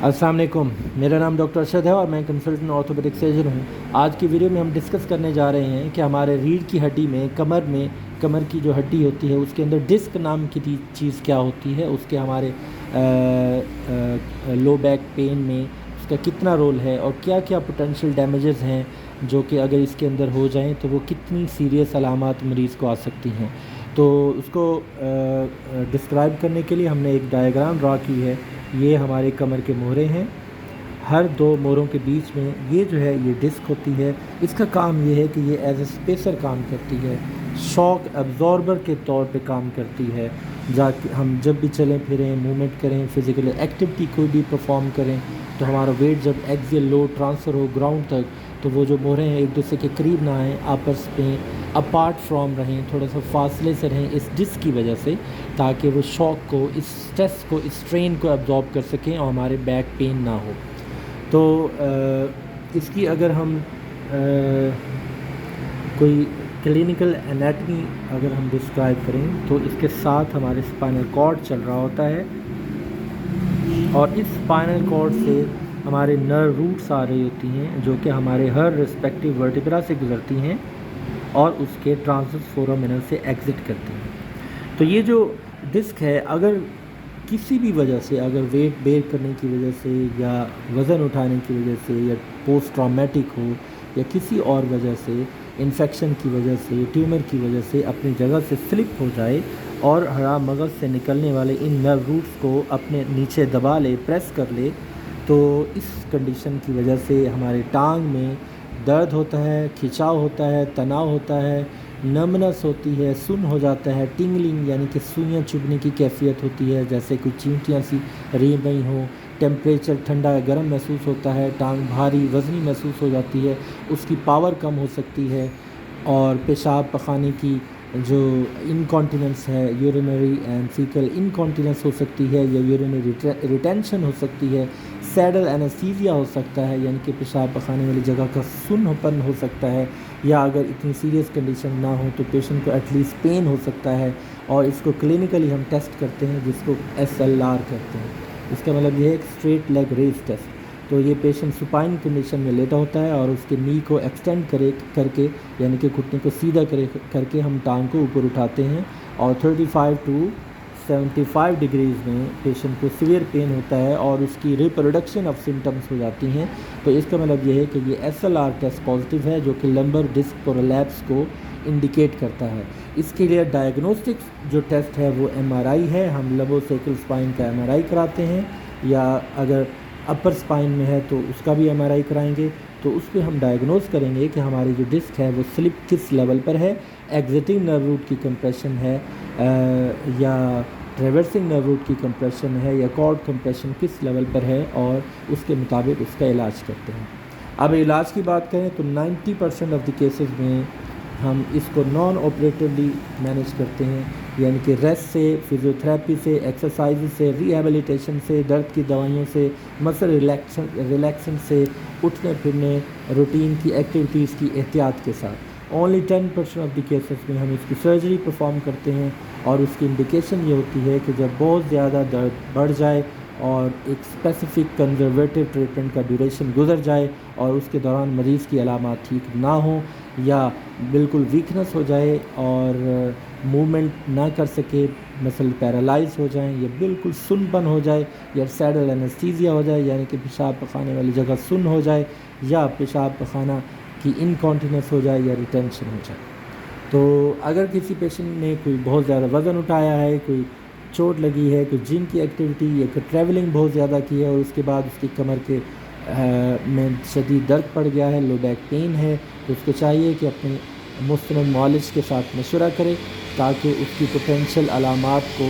अस्सलाम वालेकुम। मेरा नाम डॉक्टर अरशद है और मैं कंसल्टेंट ऑर्थोपेडिक सर्जन हूँ। आज की वीडियो में हम डिस्कस करने जा रहे हैं कि हमारे रीढ़ की हड्डी में कमर की जो हड्डी होती है उसके अंदर डिस्क नाम की चीज़ क्या होती है, उसके हमारे लो बैक पेन में उसका कितना रोल है और क्या क्या पोटेंशियल डैमेजेस हैं जो कि अगर इसके अंदर हो जाएं तो वो कितनी सीरियस अलामात मरीज़ को आ सकती हैं। तो उसको डिस्क्राइब करने के लिए हमने एक डायग्राम ड्रा की है। ये हमारे कमर के मोहरे हैं, हर दो मोहरों के बीच में ये जो है ये डिस्क होती है। इसका काम ये है कि ये एज ए स्पेसर काम करती है, शॉक एब्जॉर्बर के तौर पे काम करती है। जाके हम जब भी चलें फिरें, मूवमेंट करें, फिज़िकल एक्टिविटी कोई भी परफॉर्म करें तो हमारा वेट जब एक्सियल लोड ट्रांसफ़र हो ग्राउंड तक तो वो जो मोहरें हैं एक दूसरे के करीब ना आएँ, आपस में अपार्ट फ्रॉम रहें, थोड़ा सा फासले से रहें इस डिस्क की वजह से, ताकि वो शॉक को, इस स्ट्रेस को, इस स्ट्रेन को एब्जॉर्ब कर सकें और हमारे बैक पेन ना हो। तो इसकी अगर हम कोई क्लिनिकल एनाटमी अगर हम डिस्क्राइब करें तो इसके साथ हमारे स्पाइनल कॉर्ड चल रहा होता है और इस स्पाइनल कॉर्ड से हमारे नर्व रूट्स आ रही होती हैं जो कि हमारे हर रिस्पेक्टिव वर्टिब्रा से गुजरती हैं और उसके ट्रांसवर्स फोरामिनल से एग्ज़िट करती हैं। तो ये जो डिस्क है अगर किसी भी वजह से, अगर वेट बेयर करने की वजह से या वज़न उठाने की वजह से या पोस्ट ट्रॉमेटिक हो या किसी और वजह से, इन्फेक्शन की वजह से, ट्यूमर की वजह से अपनी जगह से स्लिप हो जाए और हरा मगज़ से निकलने वाले इन नर्व रूट्स को अपने नीचे दबा ले, प्रेस कर ले, तो इस कंडीशन की वजह से हमारे टांग में दर्द होता है, खिंचाव होता है, तनाव होता है, नमनेस होती है, सुन हो जाता है, टिंगलिंग यानी कि सुइयाँ चुभने की कैफियत होती है, जैसे कुछ चींटियाँ सी री गई हों, टेम्परेचर ठंडा या गर्म महसूस होता है, टांग भारी वज़नी महसूस हो जाती है, उसकी पावर कम हो सकती है और पेशाब पखाने की जो इनकॉन्टिनेंस है, यूरिनरी एंड फीकल इनकॉन्टिनेंस हो सकती है या यूरिनरी रिटेंशन हो सकती है, सैडल एनेस्थीसिया हो सकता है यानी कि पेशाब पखाने वाली जगह का सुन्नपन हो सकता है, या अगर इतनी सीरियस कंडीशन ना हो तो पेशेंट को एटलीस्ट पेन हो सकता है और इसको क्लिनिकली हम टेस्ट करते हैं जिसको SLR कहते हैं। इसका मतलब ये है एक स्ट्रेट लेग रेज टेस्ट। तो ये पेशेंट सुपाइन कंडीशन में लेटा होता है और उसके नी को एक्सटेंड करके यानी कि घुटने को सीधा करके हम टांग को ऊपर उठाते हैं और 35 टू 75 डिग्रीज़ में पेशेंट को सीवियर पेन होता है और उसकी रिप्रोडक्शन ऑफ सिम्टम्स हो जाती हैं। तो इसका मतलब ये है कि ये SLR टेस्ट पॉजिटिव है जो कि लंबर डिस्क प्रोलैप्स को इंडिकेट करता है। इसके लिए डायग्नोस्टिक जो टेस्ट है वो MRI है। हम लंबोसेकल स्पाइन का MRI कराते हैं या अगर अपर स्पाइन में है तो उसका भी MRI कराएंगे। तो उस पर हम डायग्नोस करेंगे कि हमारी जो डिस्क है वो स्लिप किस लेवल पर है, एग्जिटिंग नर्व रूट की कंप्रेशन है या ट्रेवर्सिंग नर्व रूट की कंप्रेशन है या कॉर्ड कंप्रेशन किस लेवल पर है और उसके मुताबिक उसका इलाज करते हैं। अब इलाज की बात करें तो 90% ऑफ द केसेस में हम इसको नॉन ऑपरेटिवली मैनेज करते हैं, यानी कि रेस्ट से, फिज़ियोथेरेपी से, एक्सरसाइज से, रिहैबिलिटेशन से, दर्द की दवाइयों से, मसल रिलैक्सेंट से, उठने फिरने, रूटीन की एक्टिविटीज़ की एहतियात के साथ। ओनली 10% ऑफ द केसेस में हम इसकी सर्जरी परफॉर्म करते हैं और उसकी इंडिकेशन ये होती है कि जब बहुत ज़्यादा दर्द बढ़ जाए और एक स्पेसिफिक कंजर्वेटिव ट्रीटमेंट का ड्यूरेशन गुजर जाए और उसके दौरान मरीज़ की अलामात ठीक ना हो या बिल्कुल वीकनेस हो जाए और मूवमेंट ना कर सके, मसल पैरालाइज हो जाएं या बिल्कुल सुनपन हो जाए या सैडल एनेस्थीसिया हो जाए यानी कि पेशाब पखाने वाली जगह सुन हो जाए या पेशाब पखाना की इनकॉन्टिनेंस हो जाए या रिटेंशन हो जाए। तो अगर किसी पेशेंट ने कोई बहुत ज़्यादा वज़न उठाया है, कोई चोट लगी है, कोई जिम की एक्टिविटी या कोई ट्रैवलिंग बहुत ज़्यादा की है और उसके बाद उसकी कमर के में शदीद दर्द पड़ गया है, लो बैक पेन है, तो उसको चाहिए कि अपने मुस्तनद मुआलिज के साथ मशवरा करे ताकि उसकी पोटेंशियल अलामात को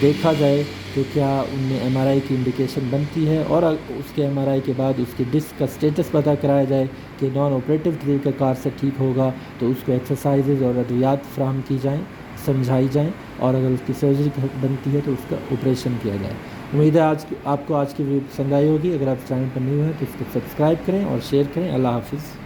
देखा जाए कि क्या उनमें MRI की इंडिकेशन बनती है और उसके MRI के बाद उसके डिस्क का स्टेटस पता कराया जाए कि नॉन ऑपरेटिव तरीक़ाकार से ठीक होगा तो उसको एक्सरसाइजेज़ और अद्वियात फ्राहम की जाएँ, समझाई जाएँ और अगर उसकी सर्जरी बनती है तो उसका ऑपरेशन किया जाए। उम्मीद है आपको आज की वीडियो पसंद आई होगी। अगर आप चैनल पर न्यू हैं तो इसको सब्सक्राइब करें और शेयर करें। अल्लाह हाफ़िज़।